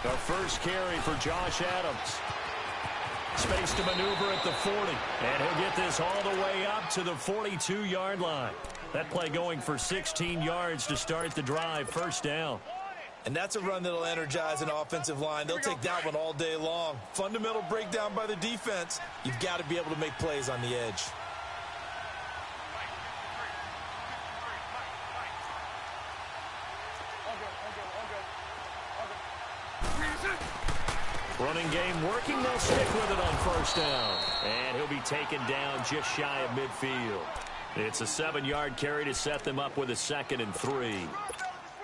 The first carry for Josh Adams. Space to maneuver at the 40. And he'll get this all the way up to the 42-yard line. That play going for 16 yards to start the drive. First down. And that's a run that'll energize an offensive line. They'll take that one all day long. Fundamental breakdown by the defense. You've got to be able to make plays on the edge. Running game working. They'll stick with it on first down. And he'll be taken down just shy of midfield. It's a 7-yard carry to set them up with a 2nd and 3.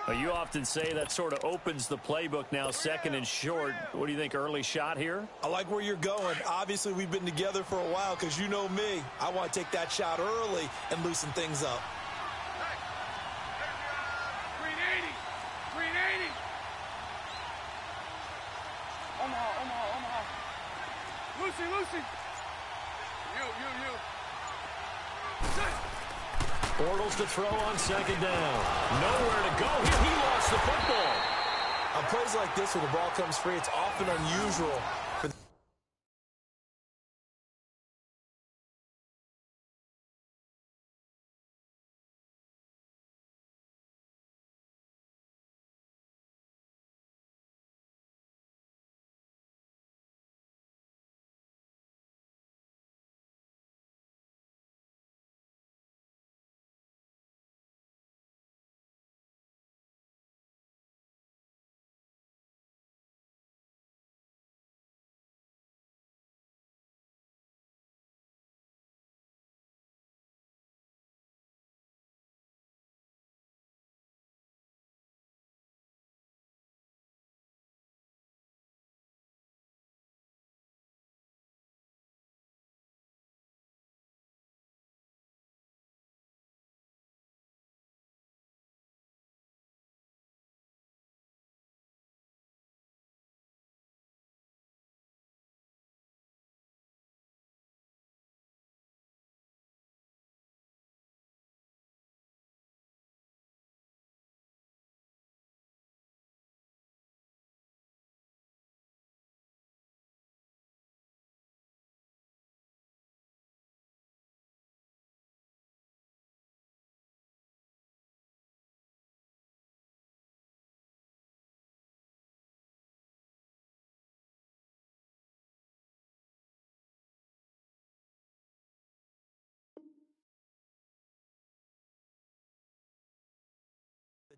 Well, you often say that sort of opens the playbook now, 2nd and short. What do you think, early shot here? I like where you're going. Obviously, we've been together for a while because you know me. I want to take that shot early and loosen things up. Green 80. Green 80. Omaha. Lucy. You. Bortles to throw on 2nd down. Nowhere to go here. He lost the football. On plays like this where the ball comes free, it's often unusual for the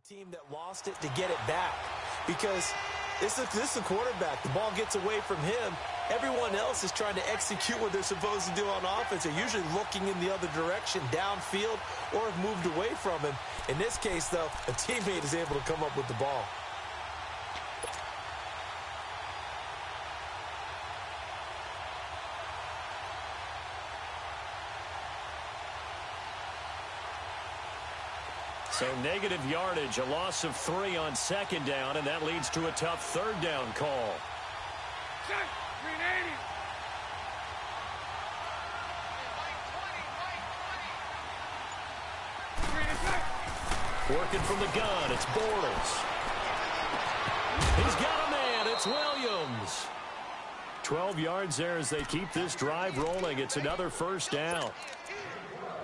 team that lost it to get it back, because this is a quarterback. The ball gets away from him. Everyone else is trying to execute what they're supposed to do on offense. They're usually looking in the other direction, downfield, or have moved away from him. In this case, though, a teammate is able to come up with the ball. So negative yardage, a loss of 3 on 2nd down, and that leads to a tough 3rd down call. Green 80. Working from the gun, it's Bortles. He's got a man, it's Williams. 12 yards there as they keep this drive rolling. It's another 1st down.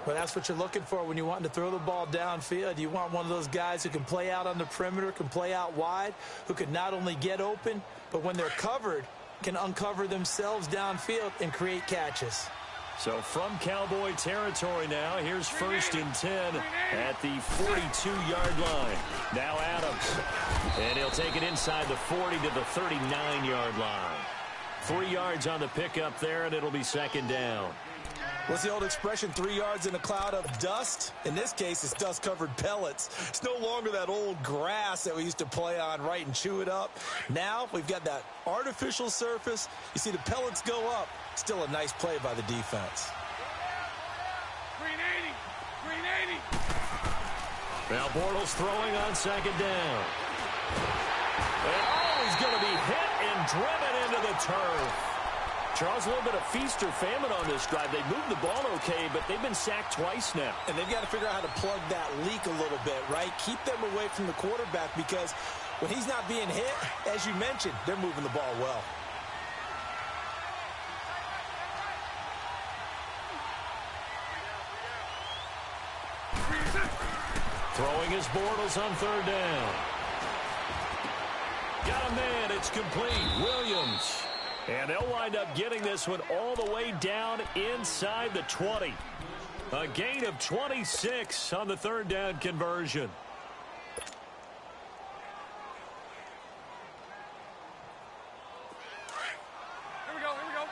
Well, that's what you're looking for when you want to throw the ball downfield. You want one of those guys who can play out on the perimeter, can play out wide, who can not only get open, but when they're covered, can uncover themselves downfield and create catches. So from Cowboy territory now, here's 1st and 10 at the 42-yard line. Now Adams. And he'll take it inside the 40 to the 39-yard line. 3 yards on the pickup there, and it'll be 2nd down. What's the old expression, 3 yards in a cloud of dust? In this case, it's dust-covered pellets. It's no longer that old grass that we used to play on, right, and chew it up. Now we've got that artificial surface. You see the pellets go up. Still a nice play by the defense. Green 80. Green 80. Now Bortles throwing on 2nd down. And he's going to be hit and driven into the turf. Charles, a little bit of feast or famine on this drive. They moved the ball okay, but they've been sacked twice now. And they've got to figure out how to plug that leak a little bit, right? Keep them away from the quarterback, because When he's not being hit, as you mentioned, they're moving the ball well. Throwing his Bortles on third down. Got a man. It's complete. Williams. And they'll wind up getting this one all the way down inside the 20. A gain of 26 on the third down conversion. Here we go, here we go.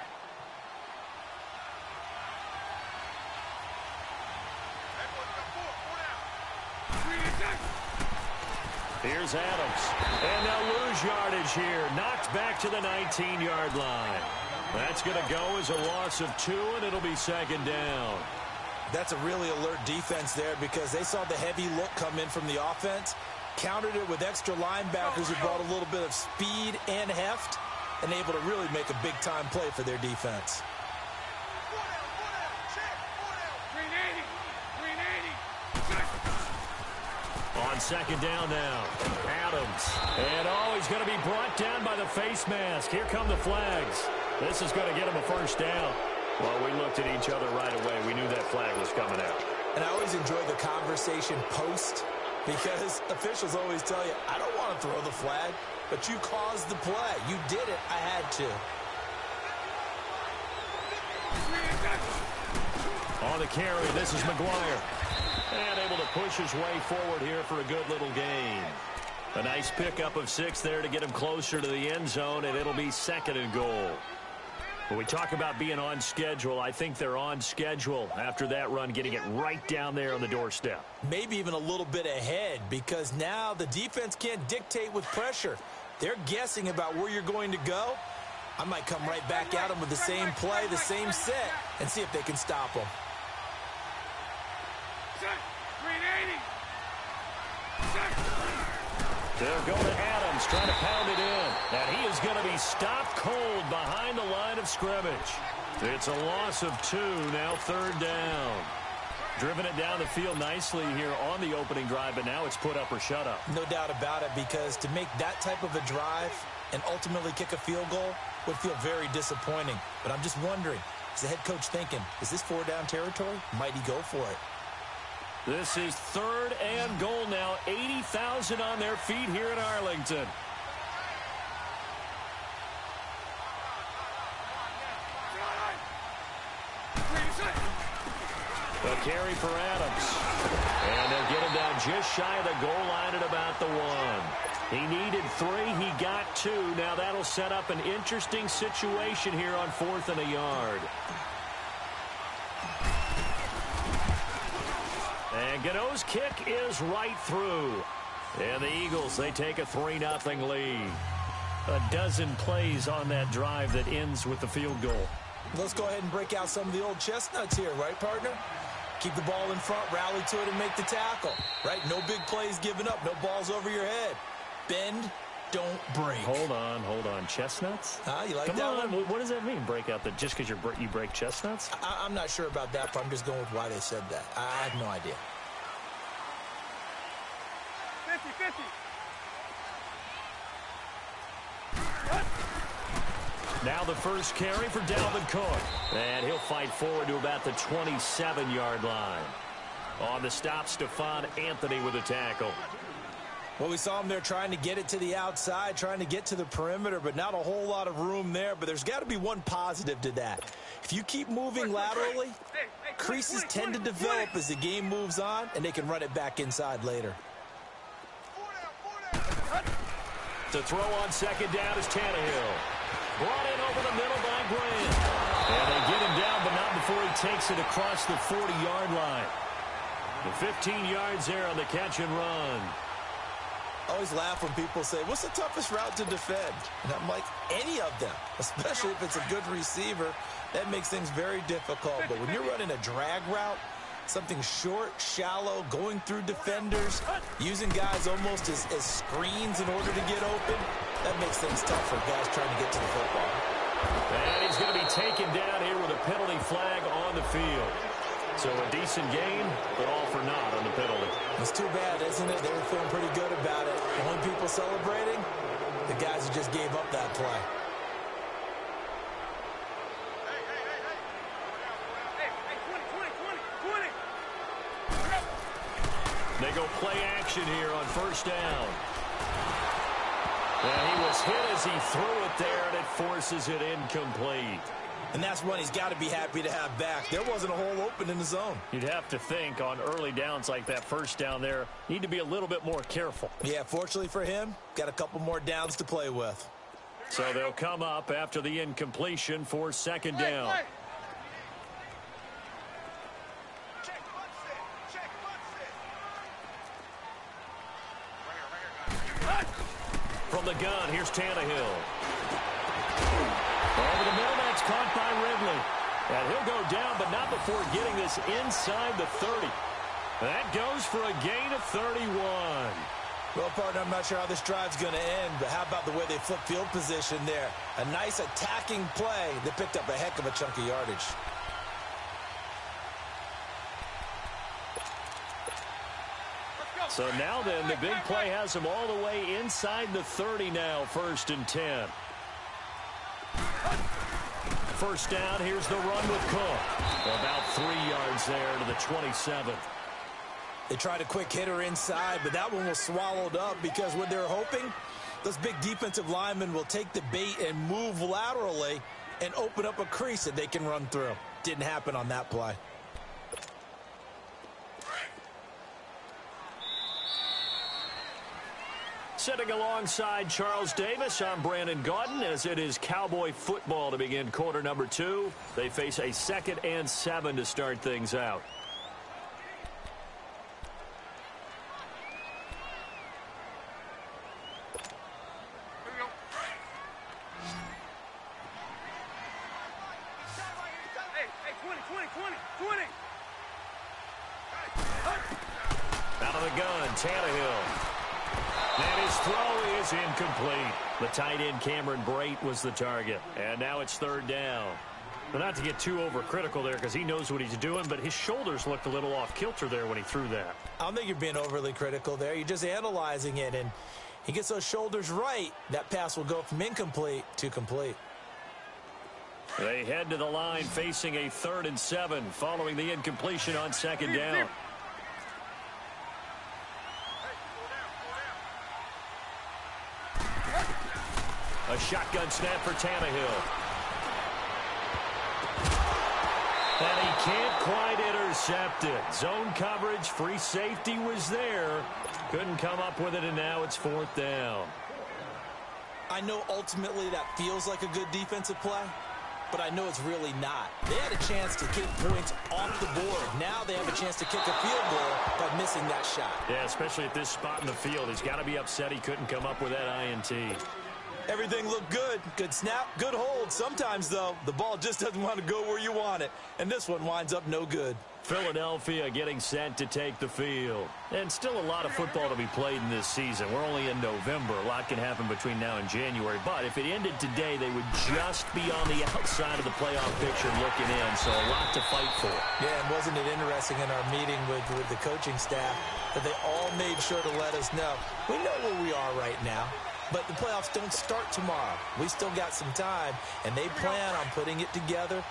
Here's Adams. And they'll lose yardage here. Knocked back to the 19-yard line. That's going to go as a loss of 2, and it'll be second down. That's a really alert defense there because they saw the heavy look come in from the offense, countered it with extra linebackers who brought a little bit of speed and heft, and able to really make a big-time play for their defense. On second down now, Adams. And he's going to be brought down by the face mask. Here come the flags. This is going to get him a first down. Well, we looked at each other right away. We knew that flag was coming out. And I always enjoy the conversation post because officials always tell you, I don't want to throw the flag, but you caused the play. You did it. I had to. On the carry, this is McGuire. And able to push his way forward here for a good little gain. A nice pickup of 6 there to get him closer to the end zone, and it'll be second and goal. When we talk about being on schedule, I think they're on schedule after that run, getting it right down there on the doorstep. Maybe even a little bit ahead because now the defense can't dictate with pressure. They're guessing about where you're going to go. I might come right back at them with the same play, the same set, and see if they can stop them. They'll go to Adams, trying to pound it in. And he is going to be stopped cold behind the line of scrimmage. It's a loss of 2, now third down. Driven it down the field nicely here on the opening drive, but now it's put up or shut up. No doubt about it, because to make that type of a drive and ultimately kick a field goal would feel very disappointing. But I'm just wondering, is the head coach thinking, is this 4-down territory? Might he go for it? This is third and goal now. 80,000 on their feet here in Arlington. A carry for Adams. And they'll get him down just shy of the goal line at about the 1. He needed 3. He got 2. Now that'll set up an interesting situation here on 4th and a yard. And Gano's kick is right through. And the Eagles, they take a 3-0 lead. A dozen plays on that drive that ends with the field goal. Let's go ahead and break out some of the old chestnuts here, right, partner? Keep the ball in front, rally to it, and make the tackle, right? No big plays given up, no balls over your head. Bend, don't break. Hold on. Chestnuts? You like Come that on. one? What does that mean, break out? Just because you break chestnuts? I'm not sure about that, but I'm just going with why they said that. I have no idea. 50-50. Now the first carry for Dalvin Cook. And he'll fight forward to about the 27-yard line. On the stop, Stephon Anthony with a tackle. Well, we saw him there trying to get it to the outside, trying to get to the perimeter, but not a whole lot of room there. But there's got to be one positive to that. If you keep moving laterally, creases tend to develop as the game moves on, and they can run it back inside later. To throw on second down is Tannehill. Brought in over the middle by Grant. And they get him down, but not before he takes it across the 40-yard line. The 15 yards there on the catch and run. I always laugh when people say, what's the toughest route to defend? And I'm like, any of them, especially if it's a good receiver. That makes things very difficult. But when you're running a drag route, something short, shallow, going through defenders, using guys almost as screens in order to get open, that makes things tough for guys trying to get to the football. And he's going to be taken down here with a penalty flag on the field. So a decent game, but all for naught on the penalty. It's too bad, isn't it? They were feeling pretty good about it. The only people celebrating, the guys who just gave up that play. They go play action here on first down. And he was hit as he threw it there, and it forces it incomplete. And that's one he's got to be happy to have back. There wasn't a hole open in the zone. You'd have to think on early downs like that first down there, need to be a little bit more careful. Yeah, fortunately for him, got a couple more downs to play with. So they'll come up after the incompletion for second down. From the gun, here's Tannehill. Over the middle, that's caught by Ridley. And he'll go down, but not before getting this inside the 30. That goes for a gain of 31. Well, partner, I'm not sure how this drive's going to end, but how about the way they flip field position there? A nice attacking play that picked up a heck of a chunk of yardage. So now then, the big play has them all the way inside the 30 now, 1st and 10. First down, here's the run with Cook. About 3 yards there to the 27. They tried a quick hitter inside, but that one was swallowed up because what they're hoping, those big defensive linemen will take the bait and move laterally and open up a crease that they can run through. Didn't happen on that play. Sitting alongside Charles Davis, I'm Brandon Gaudin, as it is Cowboy football to begin quarter number 2. They face a 2nd and 7 to start things out. Out of the gun, Tannehill. And his throw is incomplete. The tight end Cameron Brate was the target. And now it's 3rd down. But not to get too overcritical there because he knows what he's doing, but his shoulders looked a little off kilter there when he threw that. I don't think you're being overly critical there. You're just analyzing it, and he gets those shoulders right. That pass will go from incomplete to complete. They head to the line facing a 3rd and 7 following the incompletion on 2nd down. A shotgun snap for Tannehill. And he can't quite intercept it. Zone coverage, free safety was there. Couldn't come up with it, and now it's 4th down. I know ultimately that feels like a good defensive play, but I know it's really not. They had a chance to kick points off the board. Now they have a chance to kick a field goal by missing that shot. Yeah, especially at this spot in the field. He's got to be upset he couldn't come up with that INT. Everything looked good. Good snap, good hold. Sometimes, though, the ball just doesn't want to go where you want it. And this one winds up no good. Philadelphia getting set to take the field. And still a lot of football to be played in this season. We're only in November. A lot can happen between now and January. But if it ended today, they would just be on the outside of the playoff picture looking in. So a lot to fight for. Yeah, and wasn't it interesting in our meeting with the coaching staff that they all made sure to let us know, we know where we are right now. But the playoffs don't start tomorrow. We still got some time, and they plan on putting it together,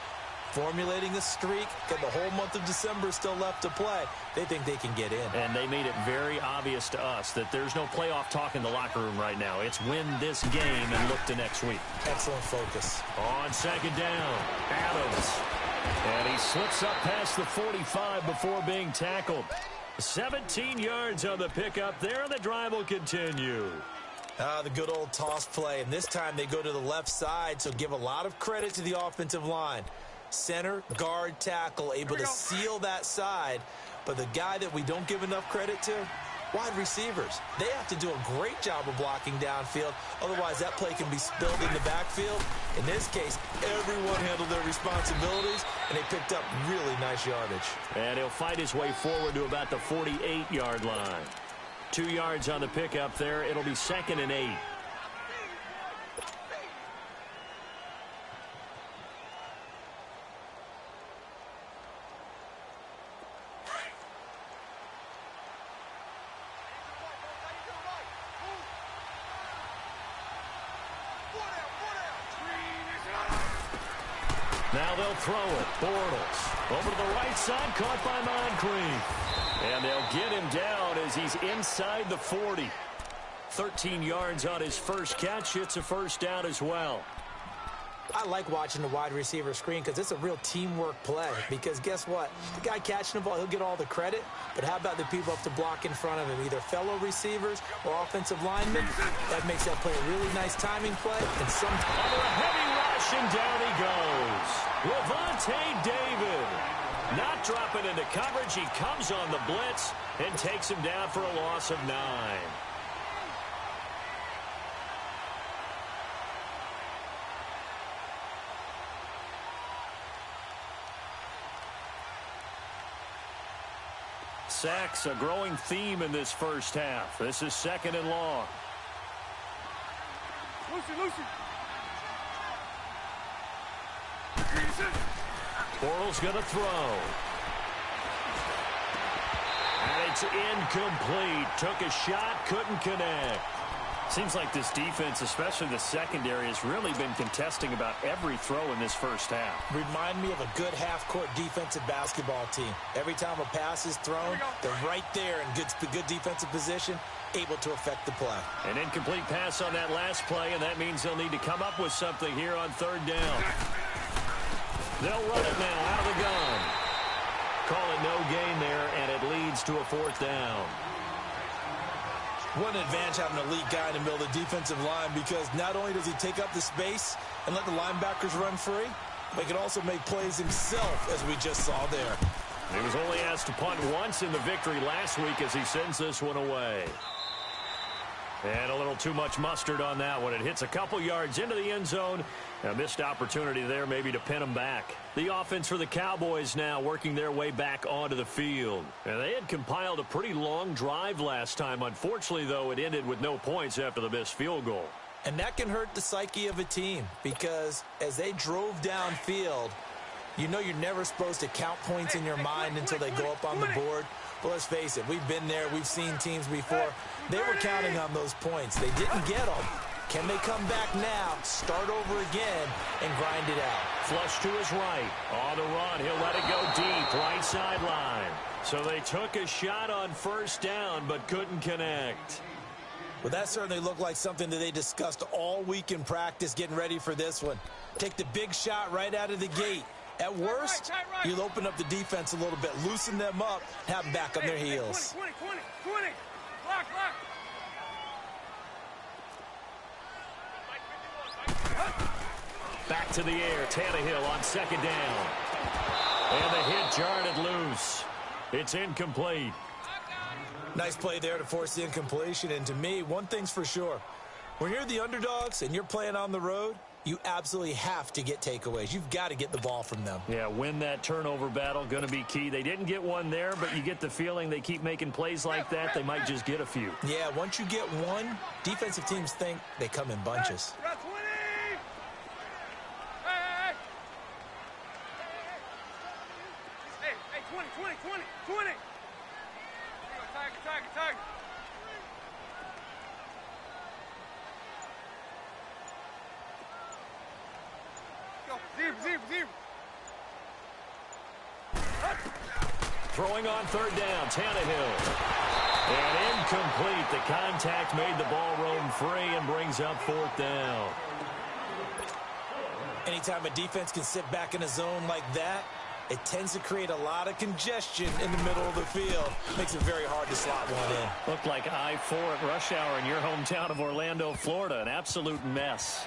formulating a streak, got the whole month of December still left to play. They think they can get in. And they made it very obvious to us that there's no playoff talk in the locker room right now. It's win this game and look to next week. Excellent focus. On 2nd down, Adams. And he slips up past the 45 before being tackled. 17 yards on the pickup there, and the drive will continue. The good old toss play, and this time they go to the left side, so give a lot of credit to the offensive line. Center, guard, tackle, able to seal that side, but the guy that we don't give enough credit to, wide receivers. They have to do a great job of blocking downfield, otherwise that play can be spilled in the backfield. In this case, everyone handled their responsibilities, and they picked up really nice yardage. And he'll fight his way forward to about the 48-yard line. 2 yards on the pickup there. It'll be 2nd and 8. Now they'll throw it. Bortles over to the right side, caught by Moncrief. And they'll get him down as he's inside the 40. 13 yards on his first catch. It's a first down as well. I like watching the wide receiver screen because it's a real teamwork play. Because guess what? The guy catching the ball, he'll get all the credit. But how about the people up to block in front of him? Either fellow receivers or offensive linemen. That makes that play a really nice timing play. And sometimes under a heavy rush, and down he goes. Lavonte David. Not dropping into coverage. He comes on the blitz and takes him down for a loss of 9. Sacks, a growing theme in this first half. This is 2nd and long. Lucy. Bortles going to throw. And it's incomplete. Took a shot, couldn't connect. Seems like this defense, especially the secondary, has really been contesting about every throw in this first half. Remind me of a good half-court defensive basketball team. Every time a pass is thrown, they're right there in good defensive position, able to affect the play. An incomplete pass on that last play, and that means they'll need to come up with something here on 3rd down. They'll run it now out of the gun. Call it no gain there, and it leads to a 4th down. What an advantage having an elite guy in the middle of the defensive line, because not only does he take up the space and let the linebackers run free, but he can also make plays himself, as we just saw there. He was only asked to punt once in the victory last week as he sends this one away. And a little too much mustard on that one. It hits a couple yards into the end zone. A missed opportunity there maybe to pin him back. The offense for the Cowboys now working their way back onto the field. And they had compiled a pretty long drive last time. Unfortunately, though, it ended with no points after the missed field goal. And that can hurt the psyche of a team, because as they drove downfield, you know you're never supposed to count points in your mind until they go up on the board. But let's face it, we've been there. We've seen teams before. They were counting on those points. They didn't get them. Can they come back now, start over again, and grind it out? Flush to his right. On the run. He'll let it go deep. Right sideline. So they took a shot on 1st down, but couldn't connect. Well, that certainly looked like something that they discussed all week in practice getting ready for this one. Take the big shot right out of the gate. At worst, you'll open up the defense a little bit, loosen them up, have them back on their heels. 20. Lock. Back to the air. Tannehill on 2nd down. And the hit jarred it loose. It's incomplete. Nice play there to force the incompletion. And to me, one thing's for sure. When you're the underdogs and you're playing on the road, you absolutely have to get takeaways. You've got to get the ball from them. Yeah, win that turnover battle, going to be key. They didn't get one there, but you get the feeling they keep making plays like that, they might just get a few. Yeah, once you get one, defensive teams think they come in bunches. Hey, 20. Tiger. Zero. Throwing on 3rd down, Tannehill. And incomplete. The contact made the ball roam free and brings up 4th down. Anytime a defense can sit back in a zone like that, it tends to create a lot of congestion in the middle of the field. Makes it very hard to slot one in. Looked like I-4 at rush hour in your hometown of Orlando, Florida. An absolute mess.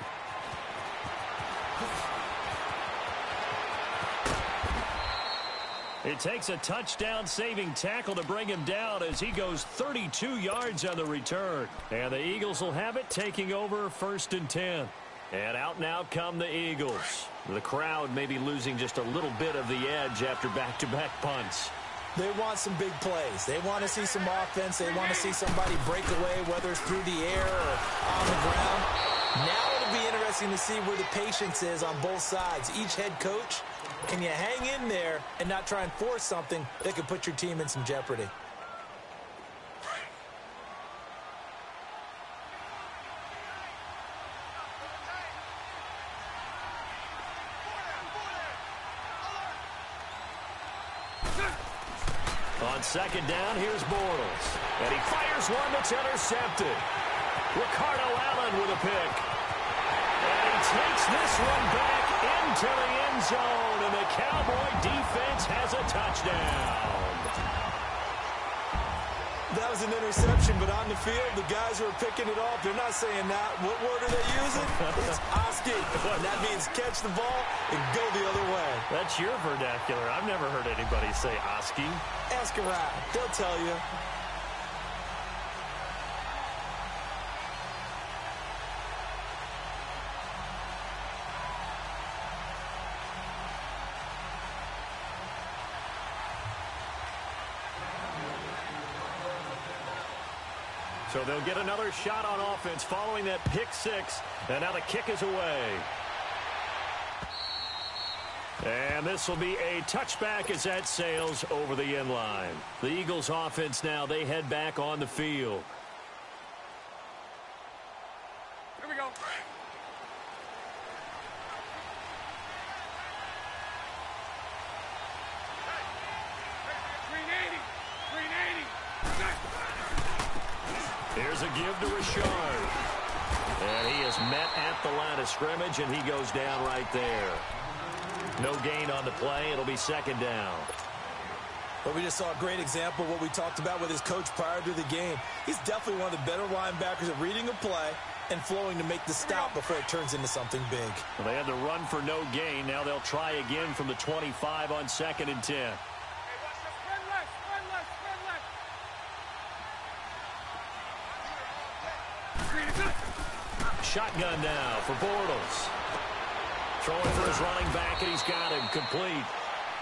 It takes a touchdown-saving tackle to bring him down as he goes 32 yards on the return. And the Eagles will have it, taking over 1st and 10. And out now come the Eagles. The crowd may be losing just a little bit of the edge after back-to-back punts. They want some big plays. They want to see some offense. They want to see somebody break away, whether it's through the air or on the ground. Now it'll be interesting to see where the patience is on both sides. Each head coach, can you hang in there and not try and force something that could put your team in some jeopardy? On second down, here's Bortles. And he fires one that's intercepted. Ricardo Allen with a pick. And he takes this one back into the end zone. And the Cowboy defense has a touchdown. That was an interception, but on the field, the guys who are picking it off, they're not saying that. What word are they using? It's Oski. And that means catch the ball and go the other way. That's your vernacular. I've never heard anybody say Oski. Ask around. They'll tell you. So they'll get another shot on offense following that pick six. And now the kick is away. And this will be a touchback as that sails over the end line. The Eagles offense now, they head back on the field. Here we go. Here's a give to Richard. And he is met at the line of scrimmage, and he goes down right there. No gain on the play. It'll be second down. But we just saw a great example of what we talked about with his coach prior to the game. He's definitely one of the better linebackers at reading a play and flowing to make the stop before it turns into something big. Well, they had the run for no gain. Now they'll try again from the 25 on 2nd and 10. Shotgun now for Bortles. Throwing for his running back, and he's got him complete.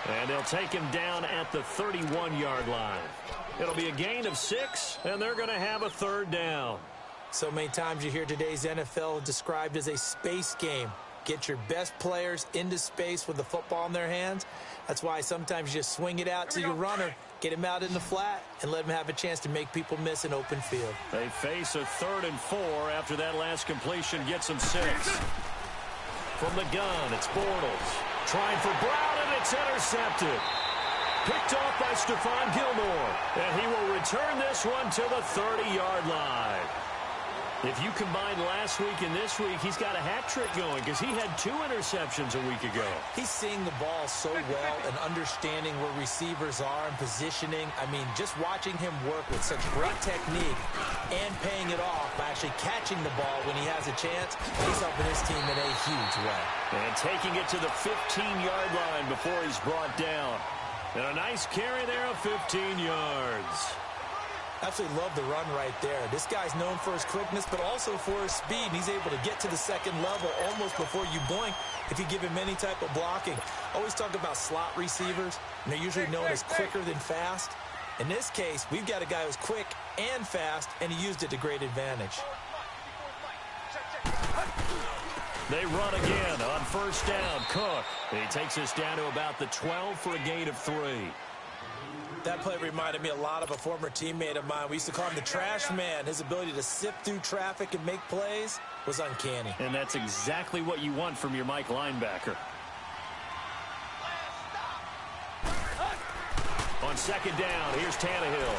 And they'll take him down at the 31-yard line. It'll be a gain of 6, and they're going to have a third down. So many times you hear today's NFL described as a space game. Get your best players into space with the football in their hands. That's why sometimes you just swing it out to your runner, get him out in the flat, and let him have a chance to make people miss an open field. They face a 3rd and 4 after that last completion gets them 6. From the gun, it's Bortles. Trying for Brown, and it's intercepted. Picked off by Stephon Gilmore. And he will return this one to the 30-yard line. If you combine last week and this week, he's got a hat trick going because he had 2 interceptions a week ago. He's seeing the ball so well and understanding where receivers are and positioning. I mean, just watching him work with such great technique and paying it off by actually catching the ball when he has a chance, he's helping his team in a huge way. And taking it to the 15-yard line before he's brought down. And a nice carry there of 15 yards. Absolutely love the run right there. This guy's known for his quickness, but also for his speed. And he's able to get to the second level almost before you blink if you give him any type of blocking. Always talk about slot receivers, and they're usually known as quicker than fast. In this case, we've got a guy who's quick and fast, and he used it to great advantage. They run again on 1st down. Cook. He takes us down to about the 12 for a gain of 3. That play reminded me a lot of a former teammate of mine. We used to call him the trash man. His ability to sift through traffic and make plays was uncanny. And that's exactly what you want from your Mike linebacker. On 2nd down, here's Tannehill.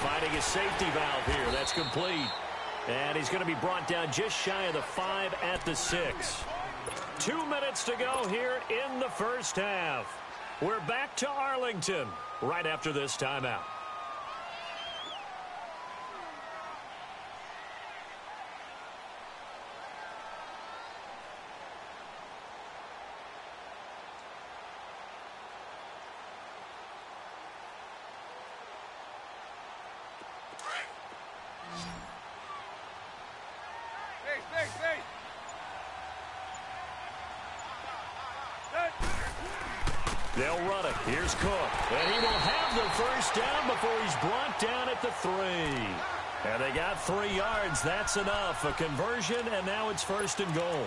Finding a safety valve here. That's complete. And he's going to be brought down just shy of the 5 at the 6. 2 minutes to go here in the first half. We're back to Arlington right after this timeout. Hey. They'll run it. Here's Cook. And he will have the first down before he's brought down at the 3. And they got 3 yards. That's enough. A conversion, and now it's 1st and goal.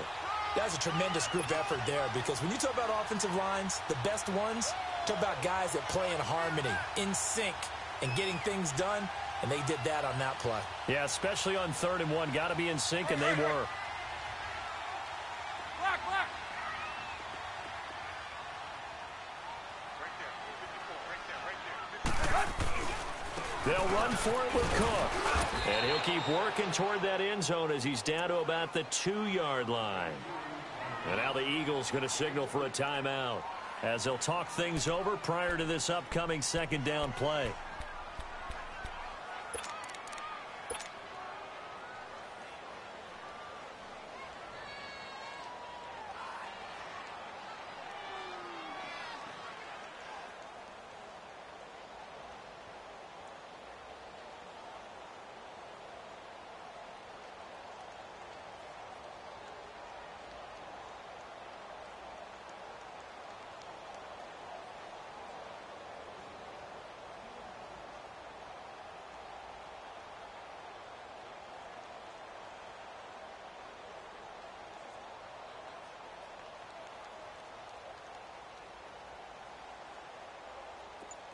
That's a tremendous group effort there because when you talk about offensive lines, the best ones, talk about guys that play in harmony, in sync, and getting things done, and they did that on that play. Yeah, especially on 3rd and 1. Got to be in sync, and they were. Block. They'll run for it with Cook. And he'll keep working toward that end zone as he's down to about the 2-yard line. And now the Eagles going to signal for a timeout as they'll talk things over prior to this upcoming second down play.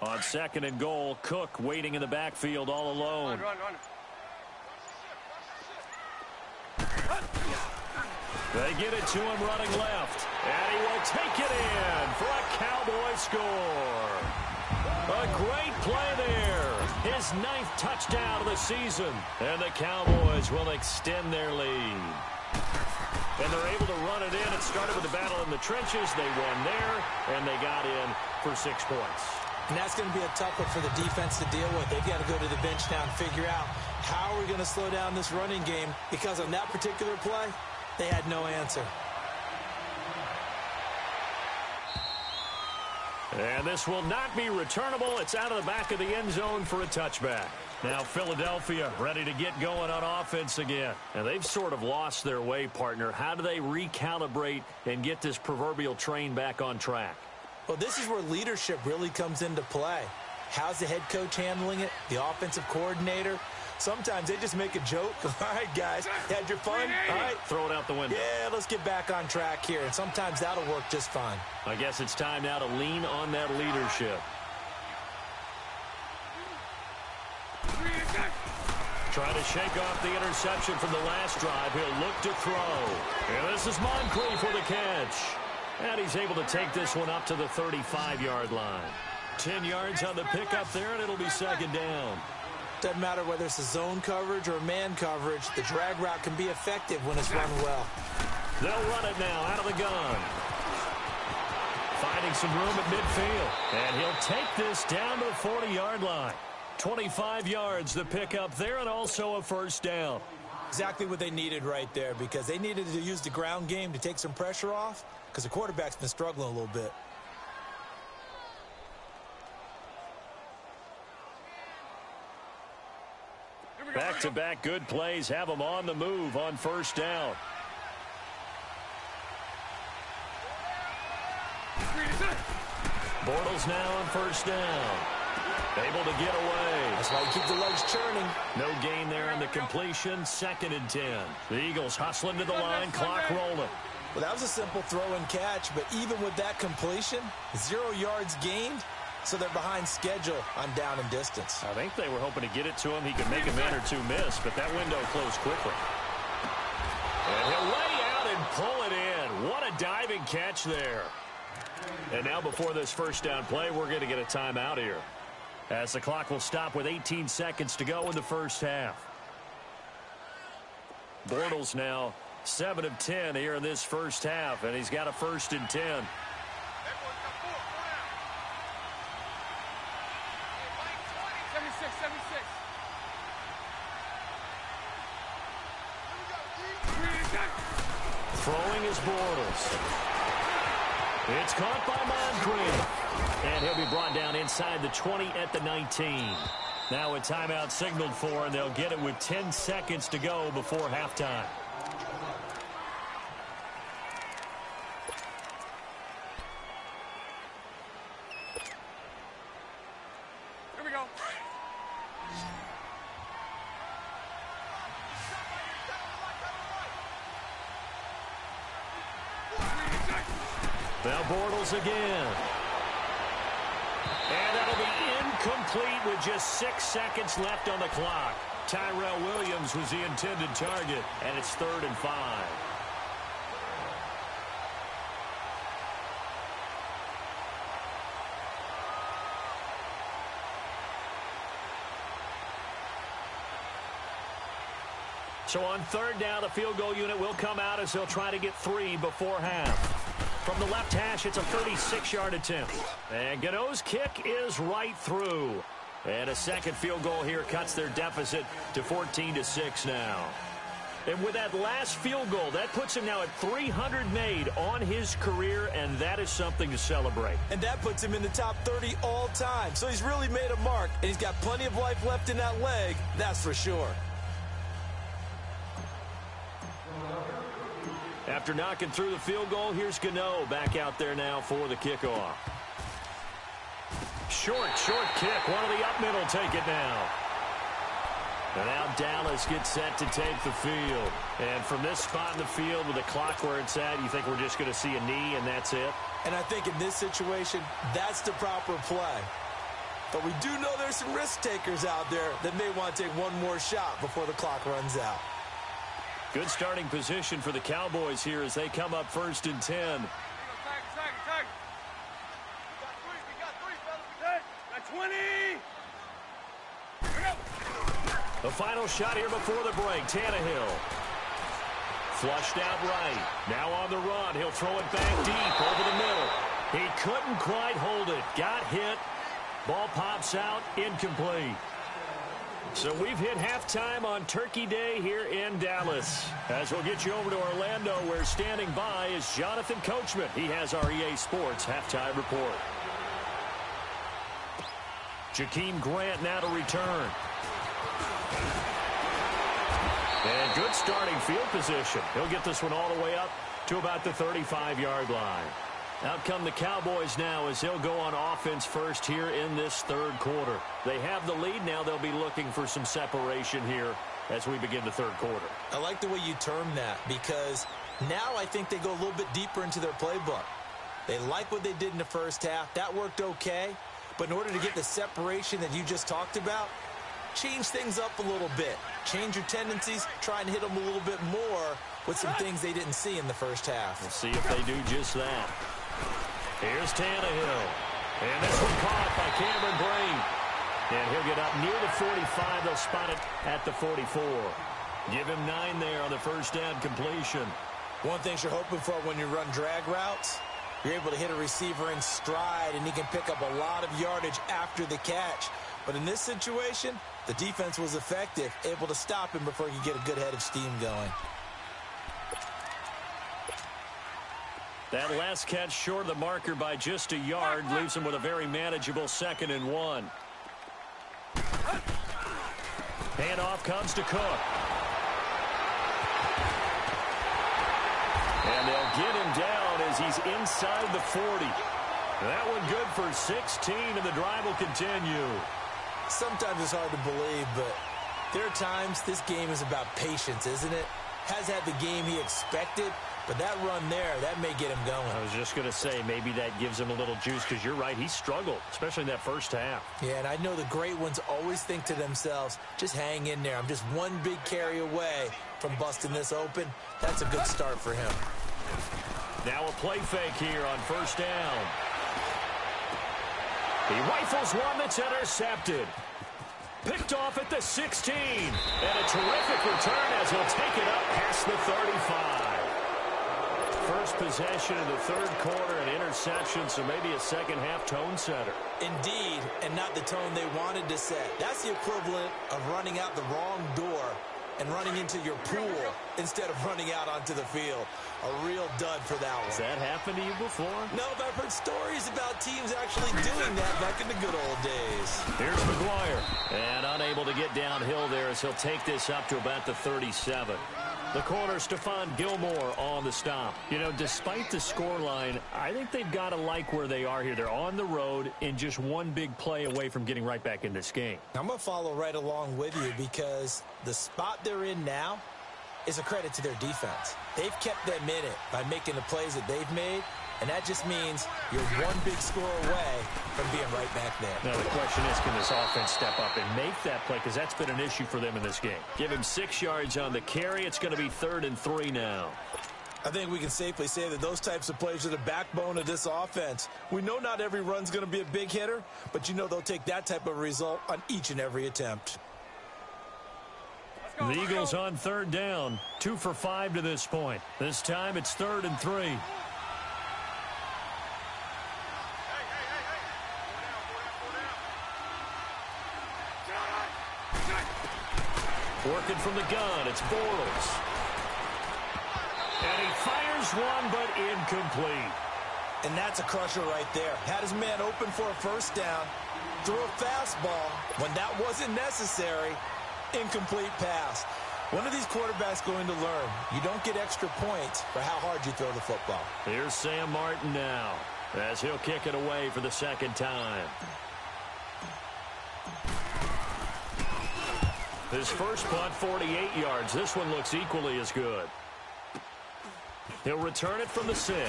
On second and goal, Cook waiting in the backfield all alone. Run. They get it to him running left. And he will take it in for a Cowboy score. A great play there. His 9th touchdown of the season. And the Cowboys will extend their lead. And they're able to run it in. It started with a battle in the trenches. They won there, and they got in for 6 points. And that's going to be a tough one for the defense to deal with. They've got to go to the bench now and figure out how are we going to slow down this running game, because on that particular play, they had no answer. And this will not be returnable. It's out of the back of the end zone for a touchback. Now Philadelphia ready to get going on offense again. And they've sort of lost their way, partner. How do they recalibrate and get this proverbial train back on track? Well, this is where leadership really comes into play. How's the head coach handling it? The offensive coordinator? Sometimes they just make a joke. All right, guys, had your fun? All right. Throw it out the window. Yeah, let's get back on track here. And sometimes that'll work just fine. I guess it's time now to lean on that leadership. Trying to shake off the interception from the last drive. He'll look to throw. And this is Moncrief for the catch. And he's able to take this one up to the 35-yard line. 10 yards on the pickup there, and it'll be second down. Doesn't matter whether it's a zone coverage or man coverage. The drag route can be effective when it's run well. They'll run it now out of the gun. Finding some room at midfield. And he'll take this down to the 40-yard line. 25 yards the pickup there, and also a first down. Exactly what they needed right there, because they needed to use the ground game to take some pressure off, because the quarterback's been struggling a little bit. Back-to-back good plays have them on the move on first down. Bortles now on first down. Able to get away. That's why you keep the legs churning. No gain there on the completion. Second and 10. The Eagles hustling to the line. Clock rolling. Well, that was a simple throw and catch, but even with that completion, 0 yards gained, so they're behind schedule on down and distance. I think they were hoping to get it to him. He could make a man or two miss, but that window closed quickly. And he'll lay out and pull it in. What a diving catch there. And now before this first down play, we're going to get a timeout here, as the clock will stop with 18 seconds to go in the first half. Bortles now 7 of 10 here in this first half, and he's got a first and 10. 76. Throwing is Bortles. It's caught by Moncrief. And he'll be brought down inside the 20 at the 19. Now a timeout signaled for, and they'll get it with 10 seconds to go before halftime. Here we go. Now Bortles again. And that'll be incomplete with just 6 seconds left on the clock. Tyrell Williams was the intended target, and it's 3rd and 5. So on third down, the field goal unit will come out as they'll try to get 3 before half. From the left hash, it's a 36-yard attempt. And Gano's kick is right through. And a second field goal here cuts their deficit to 14-6 now. And with that last field goal, that puts him now at 300 made on his career, and that is something to celebrate. And that puts him in the top 30 all time. So he's really made a mark, and he's got plenty of life left in that leg, that's for sure. After knocking through the field goal, here's Gano back out there now for the kickoff. Short kick. One of the up middle take it now. And now Dallas gets set to take the field. And from this spot in the field with the clock where it's at, you think we're just going to see a knee and that's it? And I think in this situation, that's the proper play. But we do know there's some risk takers out there that may want to take one more shot before the clock runs out. Good starting position for the Cowboys here as they come up 1st and 10. Tag. We got three, fellas. Got 20. The final shot here before the break. Tannehill. Flushed out right. Now on the run. He'll throw it back deep over the middle. He couldn't quite hold it. Got hit. Ball pops out. Incomplete. So we've hit halftime on Turkey Day here in Dallas. As we'll get you over to Orlando, where standing by is Jonathan Coachman. He has our EA Sports halftime report. Jakeem Grant now to return. And good starting field position. He'll get this one all the way up to about the 35-yard line. Out come the Cowboys now as they'll go on offense first here in this third quarter. They have the lead now. They'll be looking for some separation here as we begin the third quarter. I like the way you term that because now I think they go a little bit deeper into their playbook. They like what they did in the first half. That worked okay. But in order to get the separation that you just talked about, change things up a little bit. Change your tendencies. Try and hit them a little bit more with some things they didn't see in the first half. We'll see if they do just that. Here's Tannehill. And this one caught by Cameron Brate. And he'll get up near the 45. They'll spot it at the 44. Give him 9 there on the first down completion. One thing you're hoping for when you run drag routes, you're able to hit a receiver in stride, and he can pick up a lot of yardage after the catch. But in this situation, the defense was effective, able to stop him before he could get a good head of steam going. That last catch short of the marker by just a yard leaves him with a very manageable 2nd and 1. Handoff comes to Cook. And they'll get him down as he's inside the 40. That one good for 16, and the drive will continue. Sometimes it's hard to believe, but there are times this game is about patience, isn't it? Has had the game he expected, but that run there, that may get him going. I was just going to say, maybe that gives him a little juice, because you're right, he struggled, especially in that first half. Yeah, and I know the great ones always think to themselves, just hang in there. I'm just one big carry away from busting this open. That's a good start for him. Now a play fake here on first down. He rifles one that's intercepted. Picked off at the 16. And a terrific return as he'll take it up past the 35. First possession in the third quarter, an interception, so maybe a second-half tone setter. Indeed, and not the tone they wanted to set. That's the equivalent of running out the wrong door and running into your pool instead of running out onto the field. A real dud for that one. Has that happened to you before? No, but I've heard stories about teams actually doing that back in the good old days. Here's McGuire. And unable to get downhill there as he'll take this up to about the 37. The corner, Stephon Gilmore on the stop. You know, despite the scoreline, I think they've got to like where they are here. They're on the road and just one big play away from getting right back in this game. I'm going to follow right along with you because the spot they're in now is a credit to their defense. They've kept them in it by making the plays that they've made, and that just means you're one big score away from being right back there. Now the question is, can this offense step up and make that play? Because that's been an issue for them in this game. Give him 6 yards on the carry. It's going to be 3rd and 3 now. I think we can safely say that those types of plays are the backbone of this offense. We know not every run's going to be a big hitter, but you know they'll take that type of result on each and every attempt. The Eagles on third down. 2 for 5 to this point. This time it's 3rd and 3. Working from the gun, it's Bortles. And he fires one, but incomplete. And that's a crusher right there. Had his man open for a first down. Threw a fastball when that wasn't necessary. Incomplete pass. When are these quarterbacks going to learn? You don't get extra points for how hard you throw the football. Here's Sam Martin now, as he'll kick it away for the second time. His first punt, 48 yards. This one looks equally as good. He'll return it from the 6.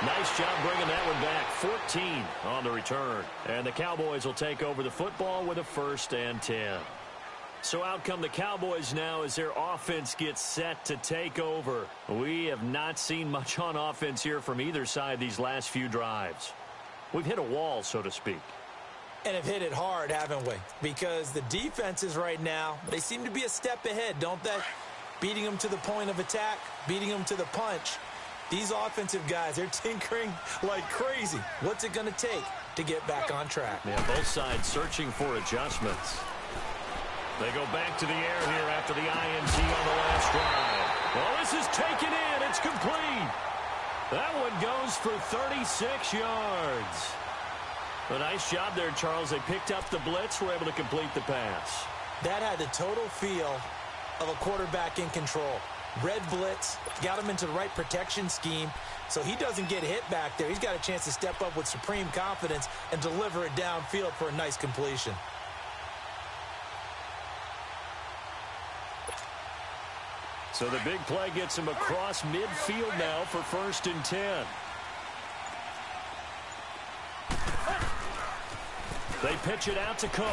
Nice job bringing that one back. 14 on the return. And the Cowboys will take over the football with a 1st and 10. So out come the Cowboys now as their offense gets set to take over. We have not seen much on offense here from either side these last few drives. We've hit a wall, so to speak. And have hit it hard, haven't we? Because the defenses right now, they seem to be a step ahead, don't they? Beating them to the point of attack, beating them to the punch. These offensive guys, they're tinkering like crazy. What's it going to take to get back on track? Yeah, both sides searching for adjustments. They go back to the air here after the INT on the last drive. Well, this is taken in. It's complete. That one goes for 36 yards. A nice job there, Charles. They picked up the blitz, were able to complete the pass. That had the total feel of a quarterback in control. Red blitz, got him into the right protection scheme, so he doesn't get hit back there. He's got a chance to step up with supreme confidence and deliver it downfield for a nice completion. So the big play gets him across midfield now for 1st and 10. They pitch it out to Cook.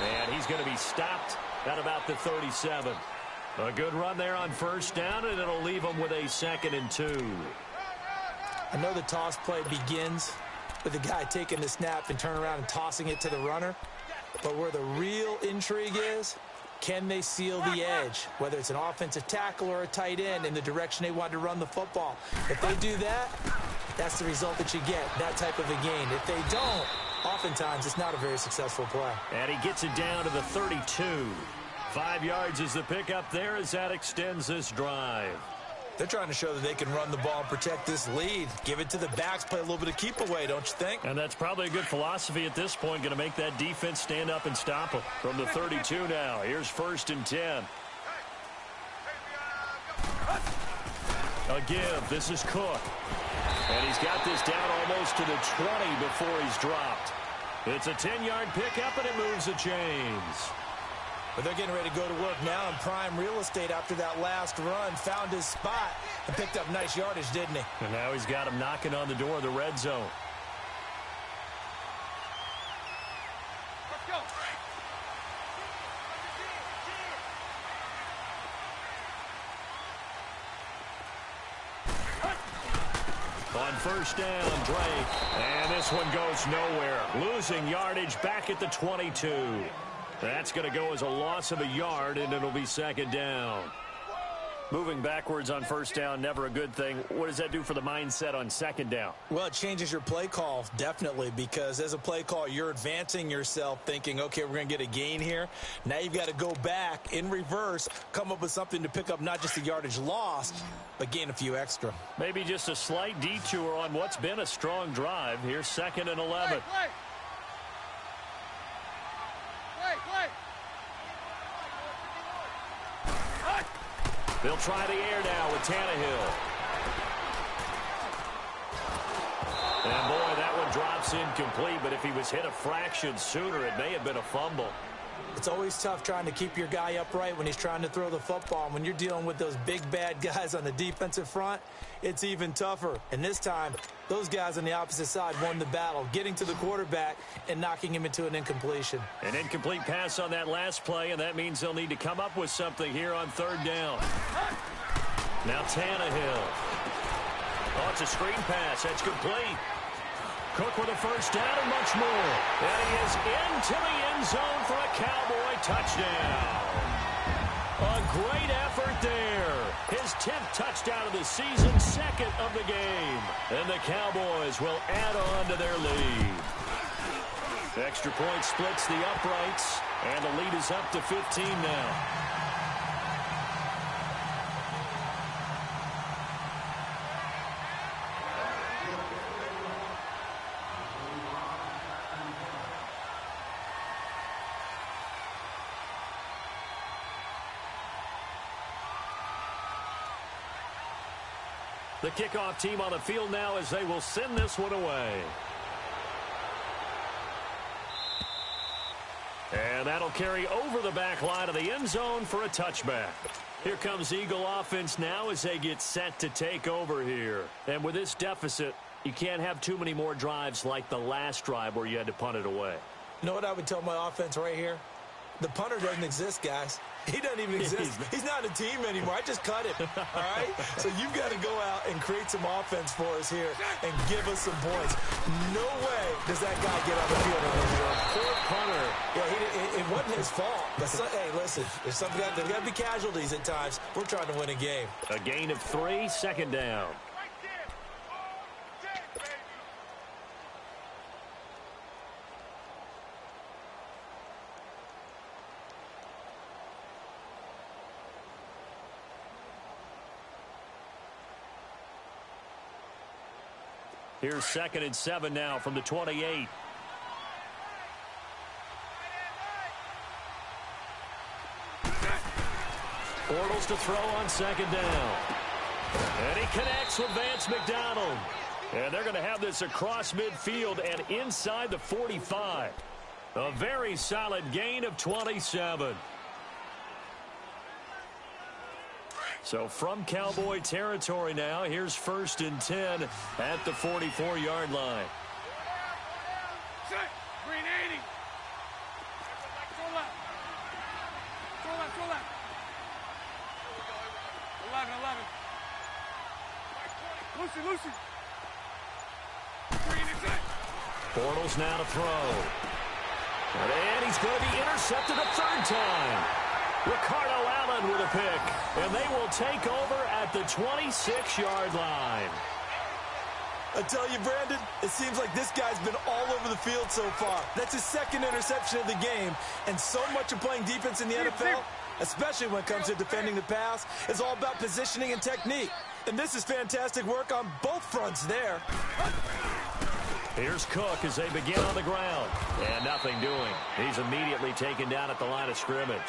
And he's going to be stopped at about the 37. A good run there on 1st down, and it'll leave him with a 2nd and 2. I know the toss play begins with the guy taking the snap and turn around and tossing it to the runner. But where the real intrigue is, can they seal the edge, whether it's an offensive tackle or a tight end, in the direction they want to run the football? If they do that, that's the result that you get, that type of a gain. If they don't, oftentimes it's not a very successful play. And he gets it down to the 32. 5 yards is the pickup there as that extends this drive. They're trying to show that they can run the ball and protect this lead. Give it to the backs, play a little bit of keep away, don't you think? And that's probably a good philosophy at this point, going to make that defense stand up and stop them. From the 32 now, here's 1st and 10. A give, this is Cook. And he's got this down almost to the 20 before he's dropped. It's a 10-yard pickup, and it moves the chains. But they're getting ready to go to work now in prime real estate after that last run. Found his spot and picked up nice yardage, didn't he? And now he's got him knocking on the door of the red zone. Let's go. On 1st down, Drake. And this one goes nowhere. Losing yardage back at the 22. That's going to go as a loss of a yard, and it'll be 2nd down. Moving backwards on 1st down, never a good thing. What does that do for the mindset on 2nd down? Well, it changes your play call, definitely, because as a play call, you're advancing yourself thinking, okay, we're going to get a gain here. Now you've got to go back in reverse, come up with something to pick up not just the yardage lost, but gain a few extra. Maybe just a slight detour on what's been a strong drive. Here's 2nd and 11. Play. They'll try the air now with Tannehill. And boy, that one drops incomplete, but if he was hit a fraction sooner, it may have been a fumble. It's always tough trying to keep your guy upright when he's trying to throw the football. And when you're dealing with those big, bad guys on the defensive front, it's even tougher. And this time, those guys on the opposite side won the battle, getting to the quarterback and knocking him into an incompletion. An incomplete pass on that last play, and that means they'll need to come up with something here on 3rd down. Now Tannehill. Oh, it's a screen pass. That's complete. Cook with a first down and much more. And he is into the end zone for a Cowboy touchdown. A great effort there. His 10th touchdown of the season, second of the game. And the Cowboys will add on to their lead. Extra point splits the uprights, and the lead is up to 15 now. The kickoff team on the field now as they will send this one away. And that'll carry over the back line of the end zone for a touchback. Here comes Eagle offense now as they get set to take over here. And with this deficit, you can't have too many more drives like the last drive where you had to punt it away. You know what I would tell my offense right here? The punter doesn't exist, guys. He doesn't even exist. He's not a team anymore. I just cut him, all right? So you've got to go out and create some offense for us here and give us some points. No way does that guy get on the field anymore. Poor punter. Yeah, it wasn't his fault. But hey, listen, there's got to be casualties at times. We're trying to win a game. A gain of 3, second down. Here's 2nd and 7 now from the 28. Bortles to throw on 2nd down. And he connects with Vance McDonald. And they're going to have this across midfield and inside the 45. A very solid gain of 27. So from Cowboy territory now, here's 1st and 10 at the 44-yard line. Green 80. Go left. Go left, go left. 11. Lucy. Green is it. Bortles now to throw. And he's going to be intercepted a 3rd time. Ricardo Allen with a pick, and they will take over at the 26-yard line. I tell you, Brandon, it seems like this guy's been all over the field so far. That's his 2nd interception of the game, and so much of playing defense in the NFL, especially when it comes to defending the pass, is all about positioning and technique. And this is fantastic work on both fronts there. Here's Cook as they begin on the ground, and nothing doing. He's immediately taken down at the line of scrimmage.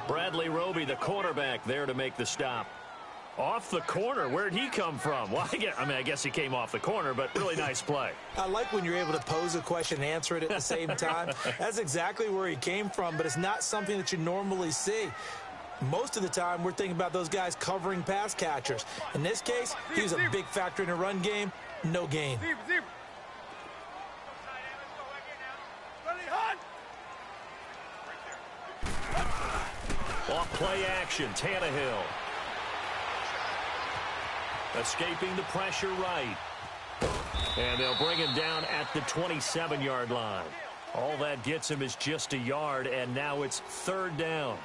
Bradley Roby, the quarterback, there to make the stop. Off the corner. Where'd he come from? Well, I guess he came off the corner, but really nice play. I like when you're able to pose a question and answer it at the same time. That's exactly where he came from, but it's not something that you normally see. Most of the time, we're thinking about those guys covering pass catchers. In this case, he was a big factor in the run game. No gain. Off play action, Tannehill. Escaping the pressure right. And they'll bring him down at the 27-yard line. All that gets him is just a yard, and now it's 3rd down.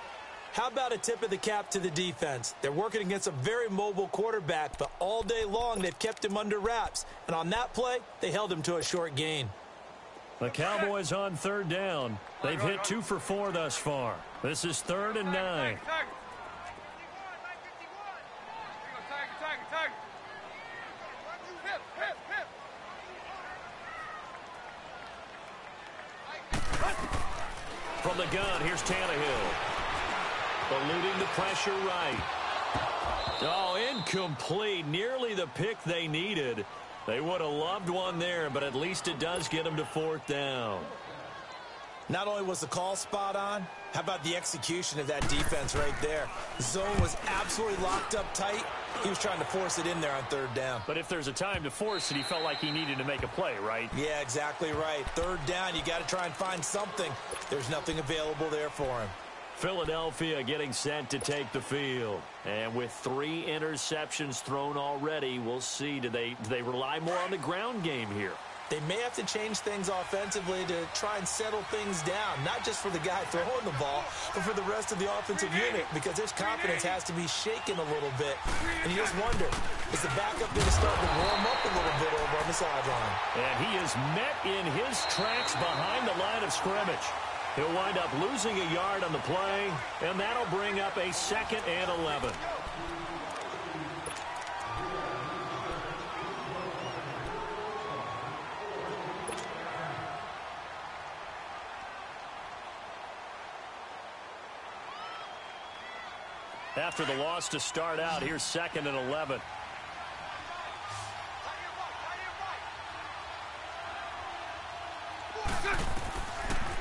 How about a tip of the cap to the defense? They're working against a very mobile quarterback, but all day long they've kept him under wraps. And on that play, they held him to a short gain. The Cowboys on 3rd down. They've hit 2 for 4 thus far. This is 3rd and 9. From the gun, here's Tannehill. Eluding the pressure right. Oh, incomplete. Nearly the pick they needed. They would have loved one there, but at least it does get them to 4th down. Not only was the call spot on, how about the execution of that defense right there? The zone was absolutely locked up tight. He was trying to force it in there on 3rd down. But if there's a time to force it, he felt like he needed to make a play, right? Yeah, exactly right. 3rd down, you got to try and find something. There's nothing available there for him. Philadelphia getting set to take the field. And with 3 interceptions thrown already, we'll see. Do they rely more on the ground game here? They may have to change things offensively to try and settle things down, not just for the guy throwing the ball, but for the rest of the offensive unit, because his confidence has to be shaken a little bit. And you just wonder, is the backup going to start to warm up a little bit over on the sideline? And he is met in his tracks behind the line of scrimmage. He'll wind up losing a yard on the play, and that'll bring up a 2nd and 11. After the loss to start out, here's 2nd and 11.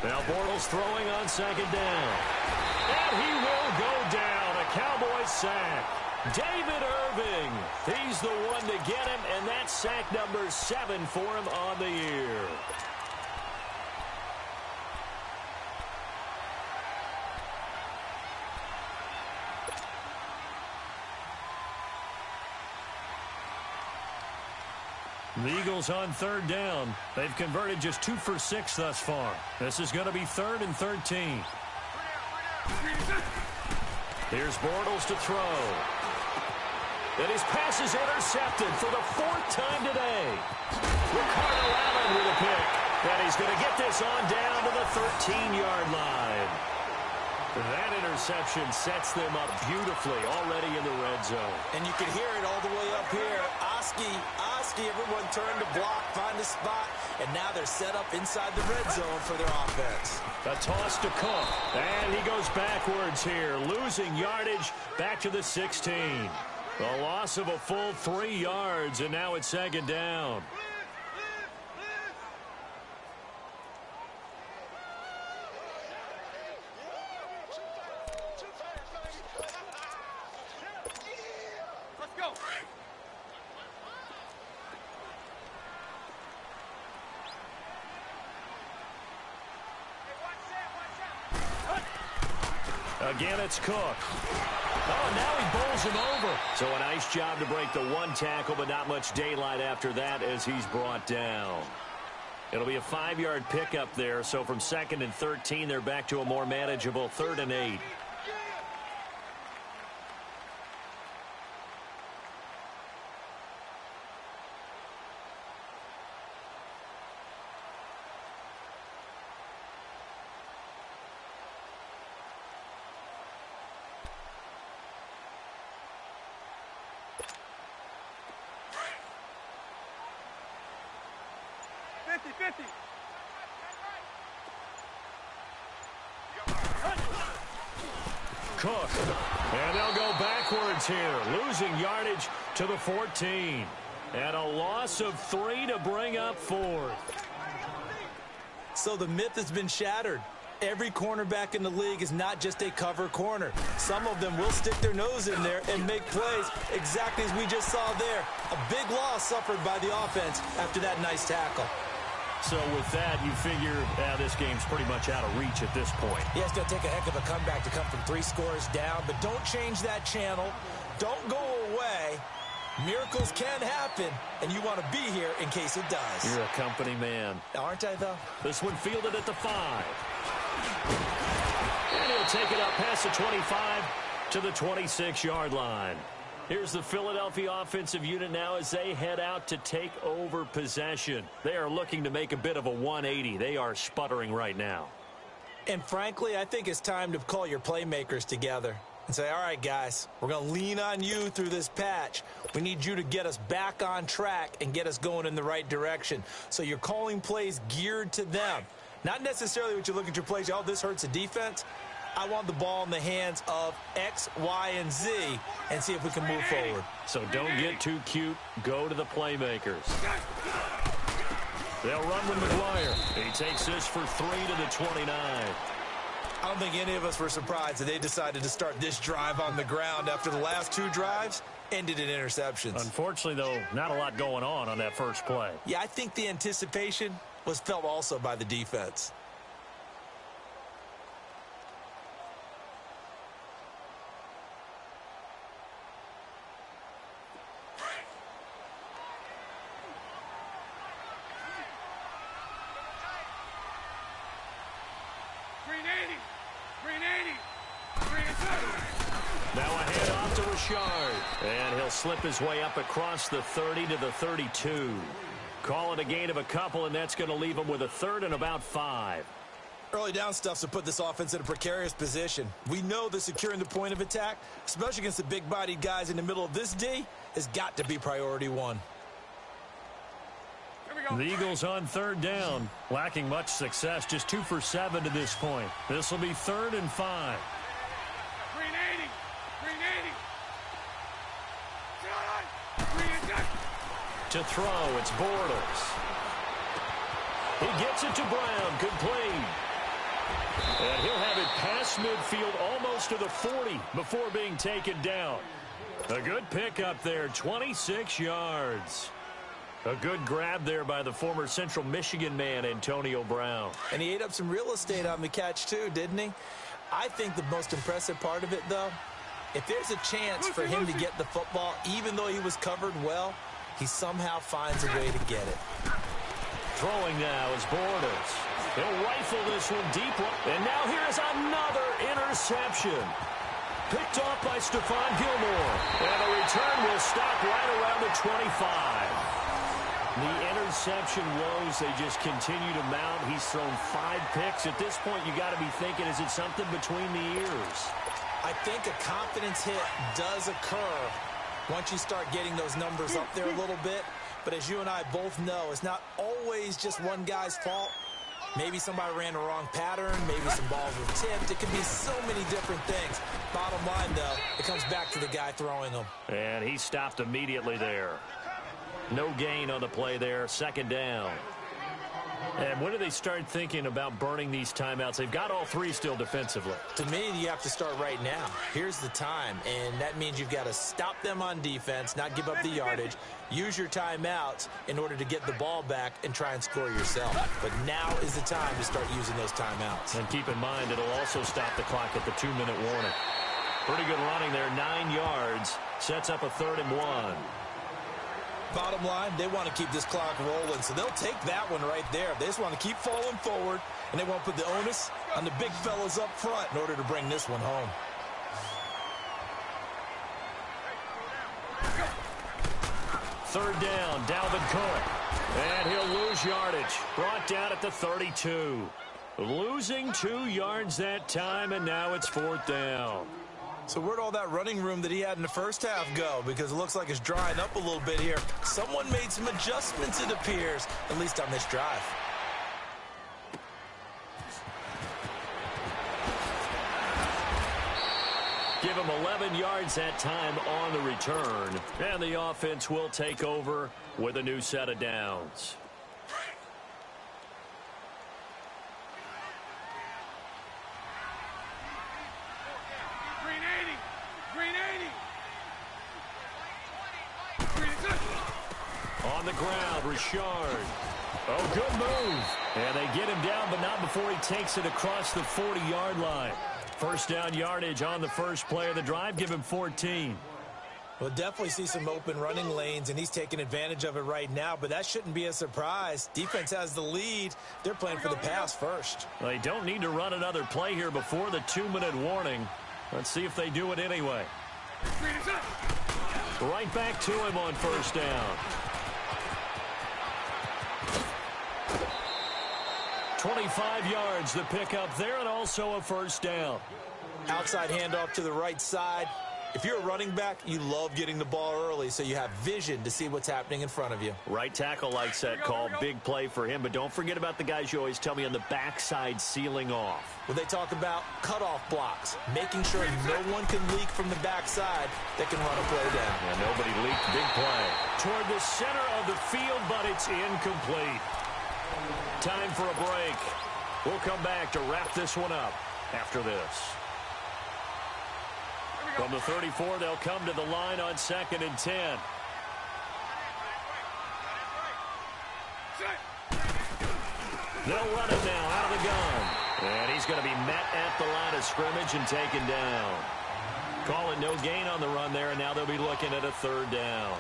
Now Bortles throwing on 2nd down. And he will go down. A Cowboys sack. David Irving. He's the one to get him, and that's sack number 7 for him on the year. The Eagles on 3rd down. They've converted just 2 for 6 thus far. This is going to be 3rd and 13. Here's Bortles to throw. And his pass is intercepted for the 4th time today. Ricardo Allen with a pick. And he's going to get this on down to the 13-yard line. That interception sets them up beautifully already in the red zone. And you can hear it all the way up here. Oski, everyone turned to block, find a spot, and now they're set up inside the red zone for their offense. A toss to Cook, and he goes backwards here, losing yardage back to the 16. A loss of a full 3 yards, and now it's 2nd down. Again, it's Cook. Oh, now he bowls him over. So a nice job to break the 1 tackle, but not much daylight after that as he's brought down. It'll be a 5-yard pickup there, so from 2nd and 13, they're back to a more manageable 3rd and 8. Cook. And they'll go backwards here, losing yardage to the 14. And a loss of 3 to bring up 4th. So the myth has been shattered. Every cornerback in the league is not just a cover corner. Some of them will stick their nose in there and make plays exactly as we just saw there. A big loss suffered by the offense after that nice tackle. So with that, you figure this game's pretty much out of reach at this point. Yeah, it's going to take a heck of a comeback to come from 3 scores down, but don't change that channel. Don't go away. Miracles can happen, and you want to be here in case it does. You're a company man. Aren't I, though? This one fielded at the 5. And he'll take it up past the 25 to the 26-yard line. Here's the Philadelphia offensive unit now as they head out to take over possession. They are looking to make a bit of a 180. They are sputtering right now. And frankly, I think it's time to call your playmakers together and say, all right, guys, we're going to lean on you through this patch. We need you to get us back on track and get us going in the right direction. So you're calling plays geared to them. Not necessarily what you look at your plays, oh, this hurts the defense. I want the ball in the hands of X, Y, and Z and see if we can move forward. So don't get too cute. Go to the playmakers. They'll run with McGuire. He takes this for 3 to the 29. I don't think any of us were surprised that they decided to start this drive on the ground after the last 2 drives ended in interceptions. Unfortunately, though, not a lot going on that first play. Yeah, I think the anticipation was felt also by the defense. Richard. And he'll slip his way up across the 30 to the 32. Call it a gain of a couple, and that's going to leave him with a third and about 5. Early down stuff to put this offense in a precarious position. We know that securing the point of attack, especially against the big-bodied guys in the middle of this D, has got to be priority one. The Eagles on third down, lacking much success, just 2 for 7 to this point. This will be 3rd and 5. Green 80. Green 80. Green attack. To throw, it's Bortles. He gets it to Brown. Good play. And he'll have it past midfield almost to the 40 before being taken down. A good pickup there, 26 yards. A good grab there by the former Central Michigan man, Antonio Brown. And he ate up some real estate on the catch, too, didn't he? I think the most impressive part of it, though, if there's a chance for him to get the football, even though he was covered well, he somehow finds a way to get it. Throwing now is Bortles. He'll rifle this one deep. And now here's another interception. Picked off by Stephon Gilmore. And the return will stop right around the 25. The interception woes, they just continue to mount. He's thrown 5 picks. At this point, you got to be thinking, is it something between the ears? I think a confidence hit does occur once you start getting those numbers up there a little bit. But as you and I both know, it's not always just one guy's fault. Maybe somebody ran the wrong pattern. Maybe some balls were tipped. It can be so many different things. Bottom line, though, it comes back to the guy throwing them. And he stopped immediately there. No gain on the play there. 2nd down. And when do they start thinking about burning these timeouts? They've got all 3 still defensively. To me, you have to start right now. Here's the time, and that means you've got to stop them on defense, not give up the yardage, use your timeouts in order to get the ball back and try and score yourself. But now is the time to start using those timeouts. And keep in mind, it'll also stop the clock at the 2-minute warning. Pretty good running there, 9 yards. Sets up a 3rd and 1. Bottom line, they want to keep this clock rolling, so they'll take that one right there. They just want to keep falling forward, and they won't put the onus on the big fellas up front in order to bring this one home. Third down, Dalvin Cook. And he'll lose yardage. Brought down at the 32. Losing 2 yards that time, and now it's 4th down. So where'd all that running room that he had in the first half go? Because it looks like it's drying up a little bit here. Someone made some adjustments, it appears, at least on this drive. Give him 11 yards that time on the return. And the offense will take over with a new set of downs. On the ground, Richard. Oh, good move. And they get him down, but not before he takes it across the 40-yard line. First down yardage on the first play of the drive. Give him 14. We'll definitely see some open running lanes, and he's taking advantage of it right now, but that shouldn't be a surprise. Defense has the lead. They're playing for the pass first. Well, they don't need to run another play here before the 2-minute warning. Let's see if they do it anyway. Right back to him on first down. 25 yards the pickup there, and also a first down. Outside handoff to the right side. If you're a running back, you love getting the ball early so you have vision to see what's happening in front of you. Right tackle likes that call. Big play for him, but don't forget about the guys you always tell me on the backside sealing off. When they talk about cutoff blocks, making sure no one can leak from the backside that can run a play down. Yeah, nobody leaked. Big play. Toward the center of the field, but it's incomplete. Time for a break. We'll come back to wrap this one up after this. From the 34, they'll come to the line on 2nd and 10. They'll run it now out of the gun. And he's going to be met at the line of scrimmage and taken down. Call it no gain on the run there, and now they'll be looking at a 3rd down.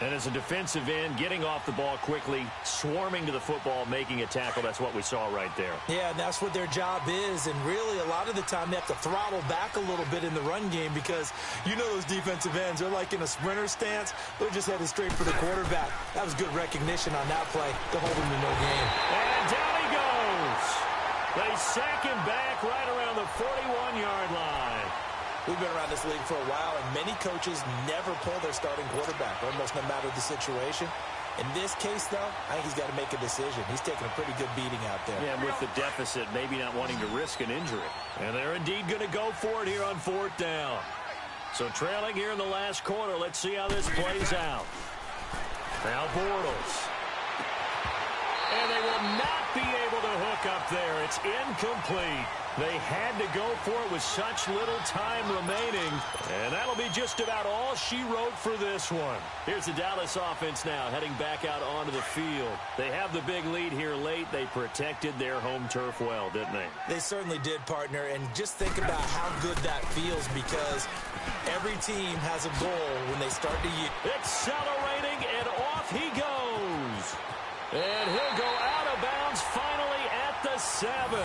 And as a defensive end, getting off the ball quickly, swarming to the football, making a tackle, that's what we saw right there. Yeah, and that's what their job is. And really, a lot of the time, they have to throttle back a little bit in the run game because you know those defensive ends, they're like in a sprinter stance. They're just headed straight for the quarterback. That was good recognition on that play to hold him to no gain. And down he goes. They sack him back right around the 41-yard line. We've been around this league for a while, and many coaches never pull their starting quarterback, almost no matter the situation. In this case, though, I think he's got to make a decision. He's taking a pretty good beating out there. Yeah, and with the deficit, maybe not wanting to risk an injury. And they're indeed going to go for it here on 4th down. So trailing here in the last quarter, let's see how this plays out. Now Bortles. And they will not be able to hook up there. It's incomplete. They had to go for it with such little time remaining. And that'll be just about all she wrote for this one. Here's the Dallas offense now heading back out onto the field. They have the big lead here late. They protected their home turf well, didn't they? They certainly did, partner. And just think about how good that feels because every team has a goal when they start to use. Accelerating, and off he goes. And he'll go out of bounds finally at the 7.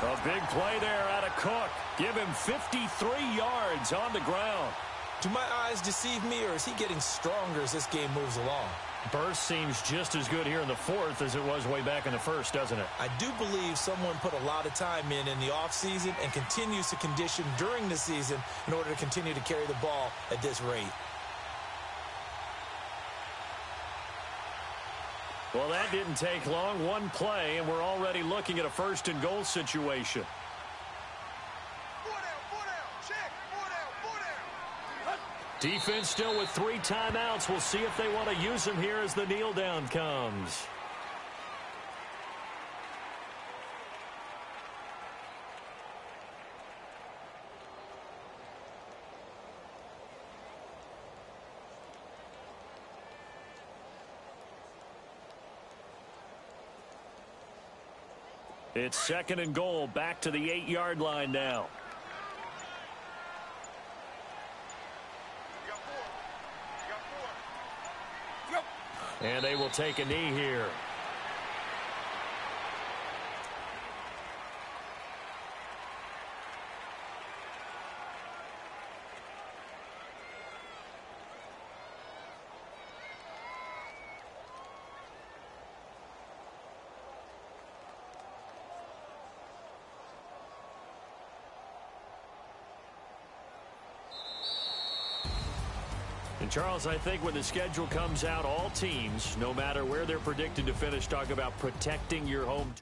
A big play there out of Cook. Give him 53 yards on the ground. Do my eyes deceive me, or is he getting stronger as this game moves along? Burst seems just as good here in the 4th as it was way back in the 1st, doesn't it? I do believe someone put a lot of time in the offseason and continues to condition during the season in order to continue to carry the ball at this rate. Well, that didn't take long. One play, and we're already looking at a 1st and goal situation. Defense still with 3 timeouts. We'll see if they want to use them here as the kneel down comes. It's 2nd and goal, back to the 8-yard line now. And they will take a knee here. And Charles, I think when the schedule comes out, all teams, no matter where they're predicted to finish, talk about protecting your home